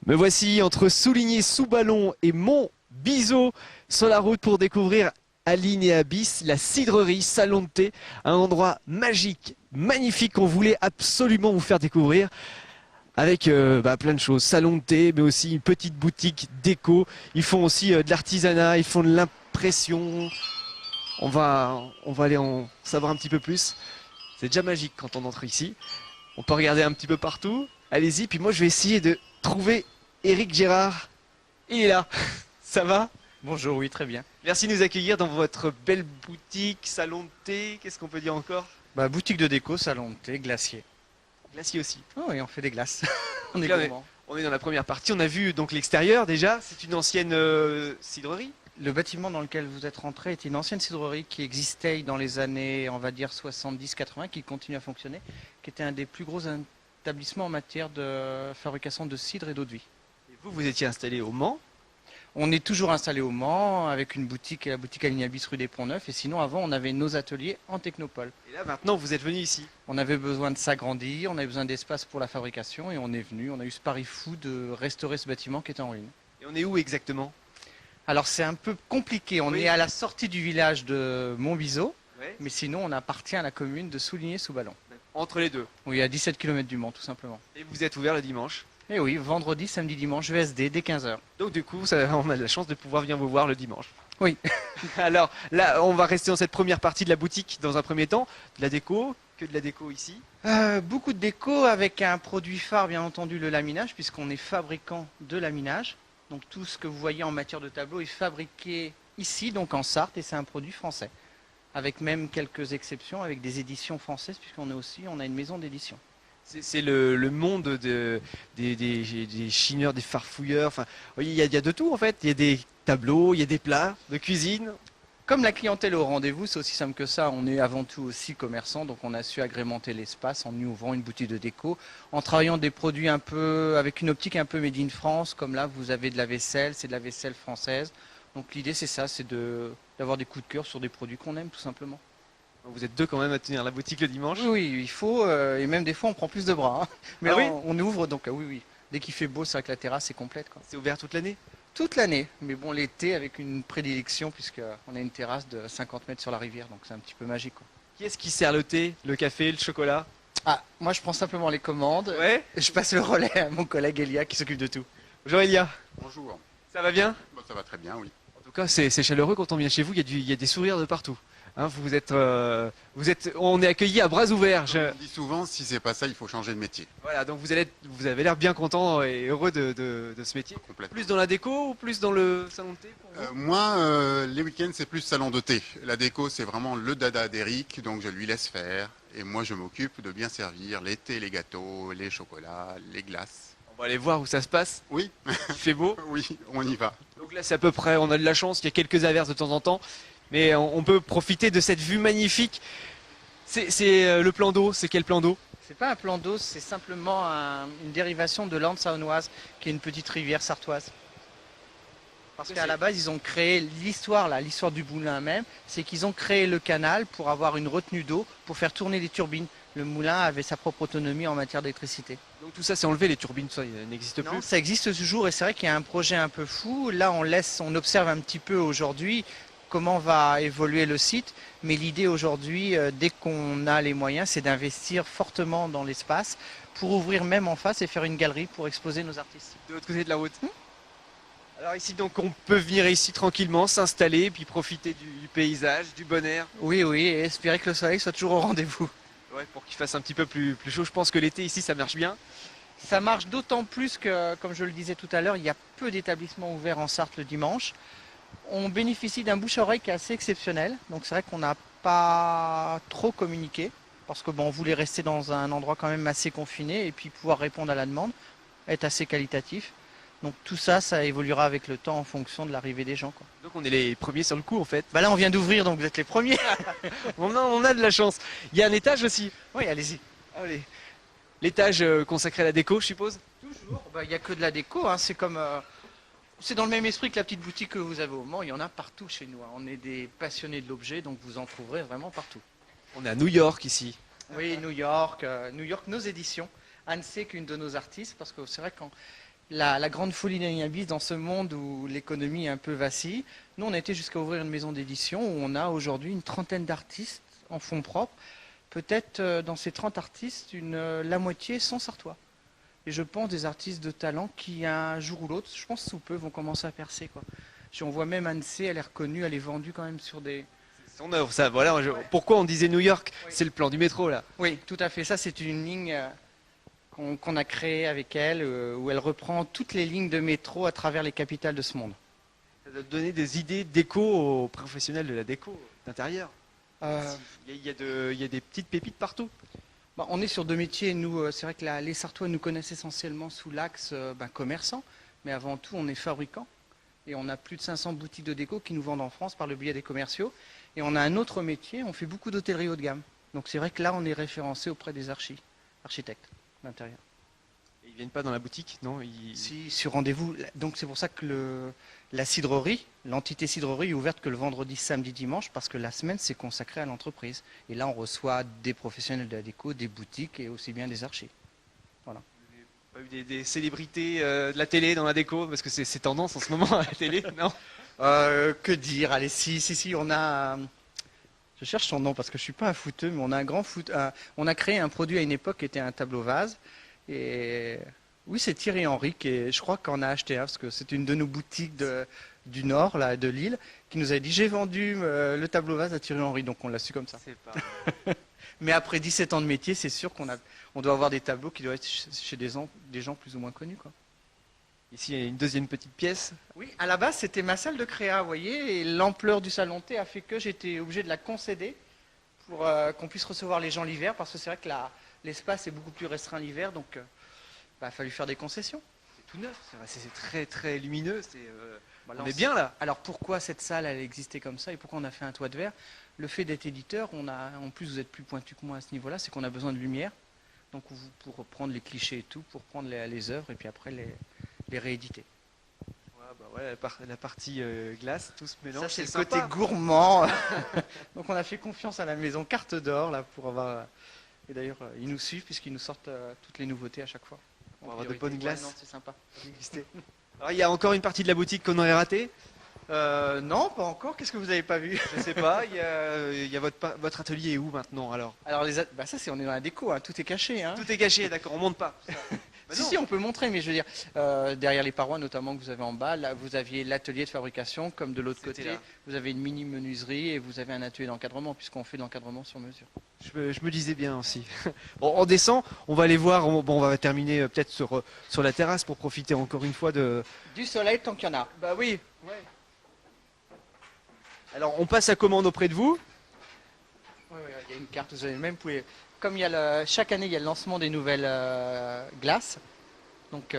Me voici entre Souligné-sous-Ballon et Montbiseau sur la route pour découvrir Aline et Abyss, la cidrerie Salon de thé, un endroit magique, magnifique qu'on voulait absolument vous faire découvrir avec plein de choses, salon de thé mais aussi une petite boutique déco. Ils font aussi de l'artisanat, ils font de l'impression. On va aller en savoir un petit peu plus. C'est déjà magique quand on entre ici. On peut regarder un petit peu partout. Allez-y, puis moi je vais essayer de trouver Éric Gérard. Il est là. Ça va? Bonjour, oui, très bien. Merci de nous accueillir dans votre belle boutique, salon de thé. Qu'est-ce qu'on peut dire encore? Boutique de déco, salon de thé, glacier. Glacier aussi. Oh oui, on fait des glaces. on est Là, gourmand. on est dans la première partie. On a vu donc l'extérieur déjà. C'est une ancienne cidrerie. Le bâtiment dans lequel vous êtes rentré était une ancienne cidrerie qui existait dans les années, on va dire, 70-80, qui continue à fonctionner, qui était un des plus gros établissements en matière de fabrication de cidre et d'eau de vie. Et vous étiez installé au Mans. On est toujours installé au Mans avec une boutique, la boutique Aline et Abyss rue des Ponts-Neufs, et sinon avant on avait nos ateliers en Technopole. Et là maintenant vous êtes venu ici. On avait besoin de s'agrandir, on avait besoin d'espace pour la fabrication et on est venu, on a eu ce pari fou de restaurer ce bâtiment qui est en ruine. Et on est où exactement? Alors c'est un peu compliqué, on est à la sortie du village de Montbiseau, Ouais. mais sinon on appartient à la commune de Souligné-sous-Ballon. Entre les deux. Oui, à 17 km du Mans tout simplement. Et vous êtes ouvert le dimanche. Et oui, vendredi, samedi, dimanche, VSD dès 15h. Donc du coup, on a de la chance de pouvoir venir vous voir le dimanche. Oui. Alors là, on va rester dans cette première partie de la boutique dans un premier temps. De la déco, que de la déco ici. Beaucoup de déco avec un produit phare bien entendu le laminage puisqu'on est fabricant de laminage. Donc tout ce que vous voyez en matière de tableau est fabriqué ici, donc en Sarthe, et c'est un produit français. Avec même quelques exceptions, avec des éditions françaises on a une maison d'édition. C'est le monde des chineurs, des farfouilleurs. Enfin, il y a de tout en fait. Il y a des tableaux, il y a des plats de cuisine. Comme la clientèle est au rendez-vous, c'est aussi simple que ça. On est avant tout aussi commerçant, donc on a su agrémenter l'espace en y ouvrant une boutique de déco, en travaillant des produits un peu avec une optique un peu made in France. Comme là, vous avez de la vaisselle, c'est de la vaisselle française. Donc l'idée c'est ça, c'est d'avoir des coups de cœur sur des produits qu'on aime tout simplement. Vous êtes deux quand même à tenir la boutique le dimanche. Oui, oui, il faut, et même des fois on prend plus de bras. Hein. Mais Ah là, oui on ouvre, donc oui, oui. Dès qu'il fait beau, c'est vrai que la terrasse est complète, quoi. C'est ouvert toute l'année. Toute l'année, mais bon, l'été avec une prédilection, puisqu'on a une terrasse de 50 mètres sur la rivière, donc c'est un petit peu magique, quoi. Qui est-ce qui sert le thé, le café, le chocolat? Ah, moi je prends simplement les commandes, Ouais. et je passe le relais à mon collègue Elia qui s'occupe de tout. Bonjour Elia. Bonjour. Ça va bien? Ça va très bien, oui. En tout cas, c'est chaleureux quand on vient chez vous. Il y a des sourires de partout. Hein, on est accueillis à bras ouverts. On dit souvent, si c'est pas ça, il faut changer de métier. Voilà, donc vous avez l'air bien content et heureux de ce métier. Complètement. Plus dans la déco ou plus dans le salon de thé pour vous? Moi, les week-ends, c'est plus salon de thé. La déco, c'est vraiment le dada d'Eric, donc je lui laisse faire. Et moi, je m'occupe de bien servir les thés, les gâteaux, les chocolats, les glaces. On va aller voir où ça se passe. Oui, Il fait beau. oui, on y va. Donc là, c'est à peu près, on a de la chance, il y a quelques averses de temps en temps. Mais on peut profiter de cette vue magnifique. C'est le plan d'eau, c'est quel plan d'eau? C'est pas un plan d'eau, c'est simplement une dérivation de l'Ande saônoise, qui est une petite rivière sartoise. Parce qu'à la base, ils ont créé l'histoire du moulin même, c'est qu'ils ont créé le canal pour avoir une retenue d'eau, pour faire tourner les turbines. Le moulin avait sa propre autonomie en matière d'électricité. Donc tout ça c'est enlevé, les turbines, ça n'existe Non, plus. ça existe toujours et c'est vrai qu'il y a un projet un peu fou. Là, on observe un petit peu aujourd'hui comment va évoluer le site. Mais l'idée aujourd'hui, dès qu'on a les moyens, c'est d'investir fortement dans l'espace pour ouvrir même en face et faire une galerie pour exposer nos artistes. De l'autre côté de la route. Alors ici donc on peut venir ici tranquillement, s'installer, puis profiter du paysage, du bon air. Oui, oui, et espérer que le soleil soit toujours au rendez-vous. Ouais, pour qu'il fasse un petit peu plus chaud. Je pense que l'été ici ça marche bien. Ça marche d'autant plus que, comme je le disais tout à l'heure, il y a peu d'établissements ouverts en Sarthe le dimanche. On bénéficie d'un bouche-oreille qui est assez exceptionnel. Donc c'est vrai qu'on n'a pas trop communiqué parce que on voulait rester dans un endroit quand même assez confiné et puis pouvoir répondre à la demande, être assez qualitatif. Donc tout ça, ça évoluera avec le temps en fonction de l'arrivée des gens, quoi. Donc on est les premiers sur le coup en fait. Là, on vient d'ouvrir, donc vous êtes les premiers. On a de la chance. Il y a un étage aussi. Oui, allez-y. Allez. L'étage consacré à la déco, je suppose. Toujours. Il n'y a que de la déco. Hein. C'est comme, c'est dans le même esprit que la petite boutique que vous avez au Mans. Il y en a partout chez nous. Hein. On est des passionnés de l'objet, donc vous en trouverez vraiment partout. On est à New York ici. Oui, New York, nos éditions. Anne, c'est qu'une de nos artistes, parce que c'est vrai que la grande folie d'Aniabis dans ce monde où l'économie est un peu vacille. Nous, on a été jusqu'à ouvrir une maison d'édition où on a aujourd'hui une trentaine d'artistes en fonds propres. Peut-être dans ces 30 artistes, la moitié sont sartois. Et je pense des artistes de talent qui, un jour ou l'autre, je pense sous peu, vont commencer à percer, quoi. On voit même Annecy, elle est reconnue, elle est vendue quand même sur des... Son œuvre, ça, voilà. Pourquoi on disait New York? Oui. C'est le plan du métro, là. Oui, tout à fait. Ça, c'est une ligne qu'on a créée avec elle, où elle reprend toutes les lignes de métro à travers les capitales de ce monde. Ça doit donner des idées déco aux professionnels de la déco, d'intérieur. Euh, Il y a des petites pépites partout. On est sur deux métiers. Nous, c'est vrai que les Sartois nous connaissent essentiellement sous l'axe commerçant, mais avant tout, on est fabricant. Et on a plus de 500 boutiques de déco qui nous vendent en France par le biais des commerciaux. Et on a un autre métier, on fait beaucoup d'hôtellerie haut de gamme. Donc c'est vrai que là, on est référencé auprès des architectes d'intérieur. Ils viennent pas dans la boutique, non? Si, sur rendez-vous. Donc c'est pour ça que la cidrerie, l'entité cidrerie est ouverte que le vendredi, samedi, dimanche, parce que la semaine, c'est consacré à l'entreprise. Et là, on reçoit des professionnels de la déco, des boutiques et aussi bien des archis. Pas eu des célébrités de la télé dans la déco, parce que c'est tendance en ce moment à la télé, non? Que dire? Allez, si, on a... Je cherche son nom parce que je suis pas un footeux, mais on a un grand foot. On a créé un produit à une époque qui était un tableau vase. Et oui, c'est Thierry Henry qui je crois qu'on a acheté un parce que c'est une de nos boutiques du Nord, là, de Lille, qui nous a dit j'ai vendu le tableau vase à Thierry Henry, donc on l'a su comme ça. C'est pas... Mais après 17 ans de métier, c'est sûr on doit avoir des tableaux qui doivent être chez des gens plus ou moins connus, quoi. Ici, il y a une deuxième petite pièce. Oui, à la base, c'était ma salle de créa, vous voyez, et l'ampleur du salon de thé a fait que j'étais obligé de la concéder pour qu'on puisse recevoir les gens l'hiver, parce que c'est vrai que l'espace est beaucoup plus restreint l'hiver, donc il a fallu faire des concessions. C'est tout neuf, c'est très très lumineux. Voilà, on est bien là. Alors pourquoi cette salle, elle existait comme ça, et pourquoi on a fait un toit de verre? Le fait d'être éditeur, en plus vous êtes plus pointu que moi à ce niveau-là, c'est qu'on a besoin de lumière, donc pour prendre les clichés et tout, pour prendre les œuvres, et puis après les rééditer. Ouais, la partie glace, tout se mélange. Ça, c'est le sympa. côté gourmand. Donc, on a fait confiance à la maison Carte d'Or là, pour avoir. Et d'ailleurs, ils nous suivent puisqu'ils nous sortent toutes les nouveautés à chaque fois. Pour avoir de bonnes glaces. Non, c'est sympa. Alors, il y a encore une partie de la boutique qu'on aurait ratée. Non, pas encore. Qu'est-ce que vous n'avez pas vu? Je sais pas. Il y a votre atelier est où maintenant alors? Alors, ça, on est dans la déco, hein, tout est caché. Hein. Tout est caché, d'accord, on monte pas. Bah non. Si, on peut montrer, mais je veux dire, derrière les parois notamment que vous avez en bas, là, vous aviez l'atelier de fabrication, comme de l'autre côté, là. vous avez une mini menuiserie et vous avez un atelier d'encadrement, puisqu'on fait de l'encadrement sur mesure. Je me disais bien aussi. Bon, on descend, on va aller voir, on va terminer peut-être sur la terrasse pour profiter encore une fois de... Du soleil tant qu'il y en a. Bah oui. Ouais. Alors on passe à commande auprès de vous. Oui, il y a une carte, vous avez même comme chaque année il y a le lancement des nouvelles glaces, donc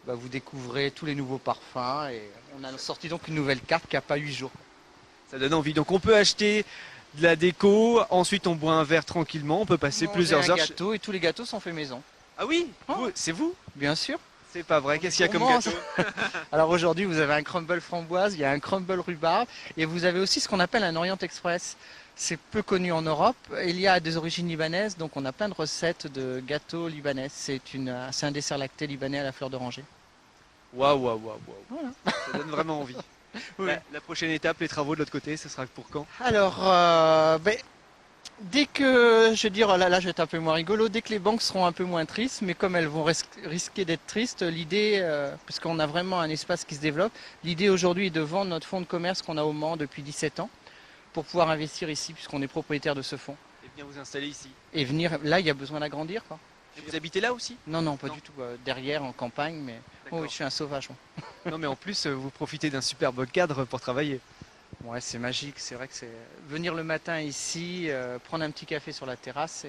vous découvrez tous les nouveaux parfums et on a sorti donc une nouvelle carte qui n'a pas 8 jours. Ça donne envie. Donc on peut acheter de la déco, ensuite on boit un verre tranquillement, on peut passer plusieurs heures. Gâteau et tous les gâteaux sont faits maison. Ah oui, Oh. C'est vous? Bien sûr. C'est pas vrai, qu'est-ce qu'il y a comme Comment gâteau? Alors aujourd'hui vous avez un crumble framboise, il y a un crumble rhubarbe et vous avez aussi ce qu'on appelle un Orient Express. C'est peu connu en Europe. Il y a des origines libanaises, donc on a plein de recettes de gâteaux libanais. C'est un dessert lacté libanais à la fleur d'oranger. Waouh. Voilà. Ça donne vraiment envie. Oui. La prochaine étape, les travaux de l'autre côté, ce sera pour quand? Alors, dès que, je veux dire, là je vais être un peu moins rigolo, dès que les banques seront un peu moins tristes, mais comme elles vont risquer d'être tristes, l'idée, puisqu'on a vraiment un espace qui se développe, l'idée aujourd'hui est de vendre notre fonds de commerce qu'on a au Mans depuis 17 ans, pour pouvoir investir ici, puisqu'on est propriétaire de ce fonds. Et bien vous installer ici. Et venir, là il y a besoin d'agrandir, quoi. Et vous habitez là aussi? Non, pas du tout, derrière, en campagne, mais D'accord. oui, je suis un sauvage. Moi. Non mais en plus, vous profitez d'un superbe cadre pour travailler. Ouais, c'est magique, c'est vrai que c'est... Venir le matin ici, prendre un petit café sur la terrasse,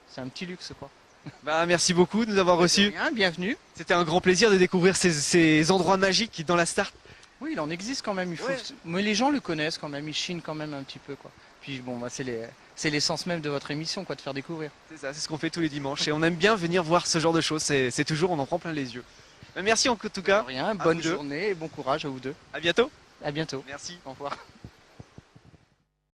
c'est un petit luxe, quoi. Bah, merci beaucoup de nous avoir reçus. Bien, bienvenue. C'était un grand plaisir de découvrir ces endroits magiques dans la Start. Oui, il en existe quand même, Ouais. mais les gens le connaissent quand même, ils chinent quand même un petit peu, quoi. Puis c'est l'essence même de votre émission, quoi, de faire découvrir. C'est ça, c'est ce qu'on fait tous les dimanches. Et on aime bien venir voir ce genre de choses. C'est toujours, on en prend plein les yeux. Bah, merci en tout cas. Rien, vous bonne deux. journée et bon courage à vous deux. À bientôt. À bientôt. Merci. Au revoir.